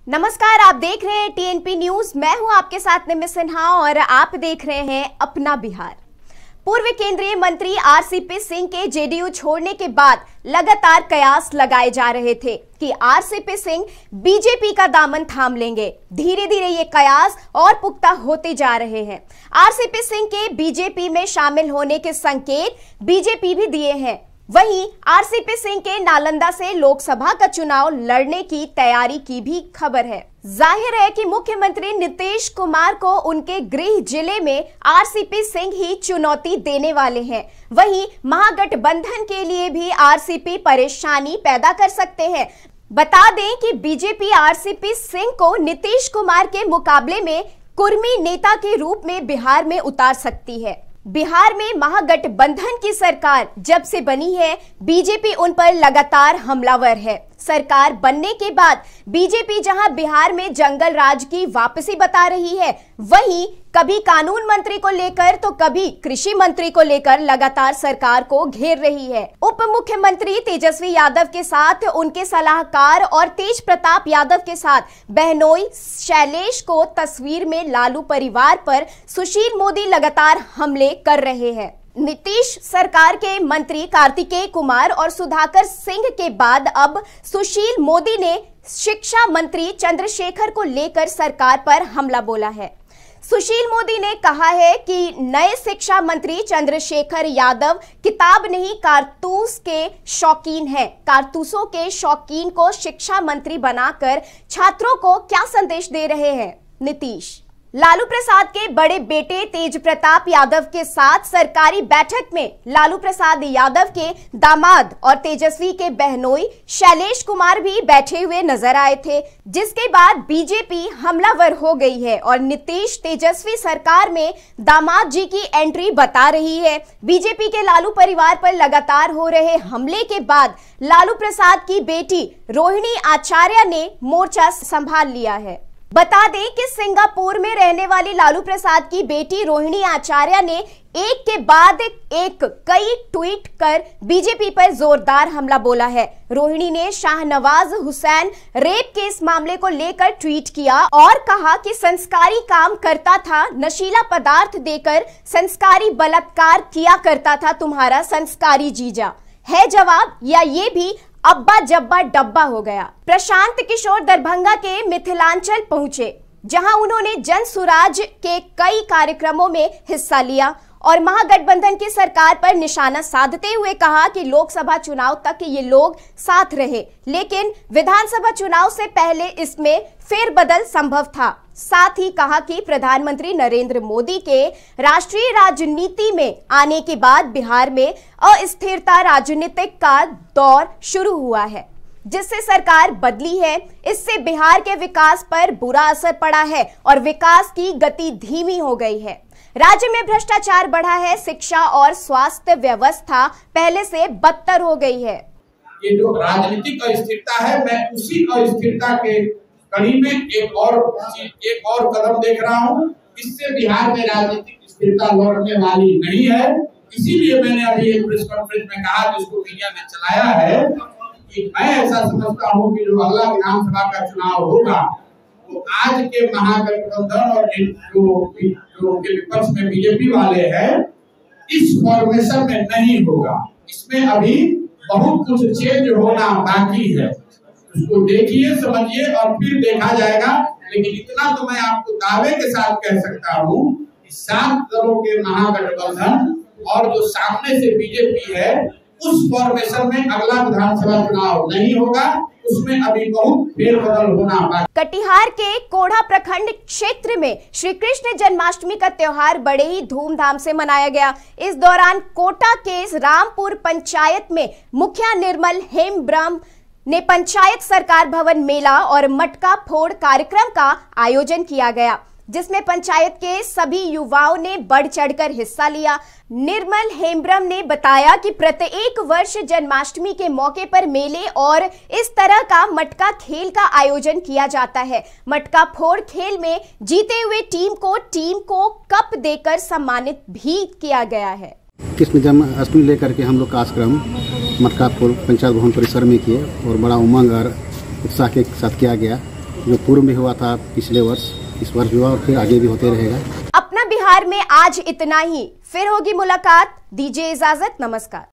नमस्कार, आप देख रहे हैं टीएनपी न्यूज। मैं हूं आपके साथ निम्मी सिन्हा और आप देख रहे हैं अपना बिहार। पूर्व केंद्रीय मंत्री आरसीपी सिंह के जेडीयू छोड़ने के बाद लगातार कयास लगाए जा रहे थे कि आरसीपी सिंह बीजेपी का दामन थाम लेंगे। धीरे धीरे ये कयास और पुख्ता होते जा रहे हैं। आरसीपी सिंह के बीजेपी में शामिल होने के संकेत बीजेपी भी दिए हैं। वहीं आरसीपी सिंह के नालंदा से लोकसभा का चुनाव लड़ने की तैयारी की भी खबर है। जाहिर है कि मुख्यमंत्री नीतीश कुमार को उनके गृह जिले में आरसीपी सिंह ही चुनौती देने वाले हैं। वहीं महागठबंधन के लिए भी आरसीपी परेशानी पैदा कर सकते हैं। बता दें कि बीजेपी आरसीपी सिंह को नीतीश कुमार के मुकाबले में कुर्मी नेता के रूप में बिहार में उतार सकती है। बिहार में महागठबंधन की सरकार जब से बनी है, बीजेपी उन पर लगातार हमलावर है। सरकार बनने के बाद बीजेपी जहां बिहार में जंगल राज की वापसी बता रही है, वहीं कभी कानून मंत्री को लेकर तो कभी कृषि मंत्री को लेकर लगातार सरकार को घेर रही है। उप मुख्यमंत्री तेजस्वी यादव के साथ उनके सलाहकार और तेज प्रताप यादव के साथ बहनोई शैलेश को तस्वीर में लालू परिवार पर सुशील मोदी लगातार हमले कर रहे हैं। नीतीश सरकार के मंत्री कार्तिकेय कुमार और सुधाकर सिंह के बाद अब सुशील मोदी ने शिक्षा मंत्री चंद्रशेखर को लेकर सरकार पर हमला बोला है। सुशील मोदी ने कहा है कि नए शिक्षा मंत्री चंद्रशेखर यादव किताब नहीं कारतूस के शौकीन हैं। कारतूसों के शौकीन को शिक्षा मंत्री बनाकर छात्रों को क्या संदेश दे रहे हैं नीतीश? लालू प्रसाद के बड़े बेटे तेज प्रताप यादव के साथ सरकारी बैठक में लालू प्रसाद यादव के दामाद और तेजस्वी के बहनोई शैलेश कुमार भी बैठे हुए नजर आए थे, जिसके बाद बीजेपी हमलावर हो गई है और नीतीश तेजस्वी सरकार में दामाद जी की एंट्री बता रही है। बीजेपी के लालू परिवार पर लगातार हो रहे हमले के बाद लालू प्रसाद की बेटी रोहिणी आचार्य ने मोर्चा संभाल लिया है। बता दें कि सिंगापुर में रहने वाली लालू प्रसाद की बेटी रोहिणी आचार्य ने एक के बाद एक कई ट्वीट कर बीजेपी पर जोरदार हमला बोला है। रोहिणी ने शाहनवाज हुसैन रेप के इस मामले को लेकर ट्वीट किया और कहा कि संस्कारी काम करता था, नशीला पदार्थ देकर संस्कारी बलात्कार किया करता था तुम्हारा संस्कारी जीजा। है जवाब या ये भी अब्बा जब्बा डब्बा हो गया। प्रशांत किशोर दरभंगा के मिथिलांचल पहुंचे, जहां उन्होंने जन सुराज के कई कार्यक्रमों में हिस्सा लिया और महागठबंधन की सरकार पर निशाना साधते हुए कहा कि लोकसभा चुनाव तक ये लोग साथ रहे, लेकिन विधानसभा चुनाव से पहले इसमें फेरबदल संभव था। साथ ही कहा कि प्रधानमंत्री नरेंद्र मोदी के राष्ट्रीय राजनीति में आने के बाद बिहार में अस्थिरता राजनीतिक का दौर शुरू हुआ है, जिससे सरकार बदली है। इससे बिहार के विकास पर बुरा असर पड़ा है और विकास की गति धीमी हो गई है। राज्य में भ्रष्टाचार बढ़ा है, शिक्षा और स्वास्थ्य व्यवस्था पहले से बदतर हो गई है। ये जो राजनीतिक अस्थिरता है, मैं उसी अस्थिरता के कड़ी में एक और कदम देख रहा हूँ। इससे बिहार में राजनीतिक स्थिरता लौटने वाली नहीं है। इसीलिए मैंने अभी एक प्रेस कॉन्फ्रेंस में कहा, जिसको मीडिया ने चलाया है, कि मैं ऐसा समझता हूँ कि जो अगला विधानसभा का चुनाव होगा तो आज के महागठबंधन और जो विपक्ष में बीजेपी वाले हैं, इस फॉर्मेशन में नहीं होगा। इसमें अभी बहुत कुछ चेंज होना बाकी है। उसको देखिए, समझिए और फिर देखा जाएगा। लेकिन इतना तो मैं आपको दावे के साथ कह सकता हूँ कि 7 दलों के महागठबंधन और जो सामने से बीजेपी है, उस फॉर्मेशन में अगला विधानसभा चुनाव नहीं होगा। उसमें अभी बहुत फेरबदल होना बाकी। कटिहार के कोढ़ा प्रखंड क्षेत्र में श्री कृष्ण जन्माष्टमी का त्योहार बड़े ही धूमधाम से मनाया गया। इस दौरान कोटा के रामपुर पंचायत में मुखिया निर्मल हेमब्रह्म ने पंचायत सरकार भवन मेला और मटका फोड़ कार्यक्रम का आयोजन किया गया, जिसमें पंचायत के सभी युवाओं ने बढ़ चढ़कर हिस्सा लिया। निर्मल हेमब्रह्म ने बताया कि प्रत्येक वर्ष जन्माष्टमी के मौके पर मेले और इस तरह का मटका खेल का आयोजन किया जाता है। मटका फोड़ खेल में जीते हुए टीम को कप देकर सम्मानित भी किया गया है। कृष्ण जन्माष्टमी लेकर के हम लोग का कार्यक्रम मटका फोड़ पंचायत भवन परिसर में किए और बड़ा उमंग और उत्साह के साथ किया गया। जो पूर्व में हुआ था पिछले वर्ष, इस वर्ष हुआ और फिर आगे भी होते रहेगा। अपना बिहार में आज इतना ही, फिर होगी मुलाकात। दीजिए इजाजत, नमस्कार।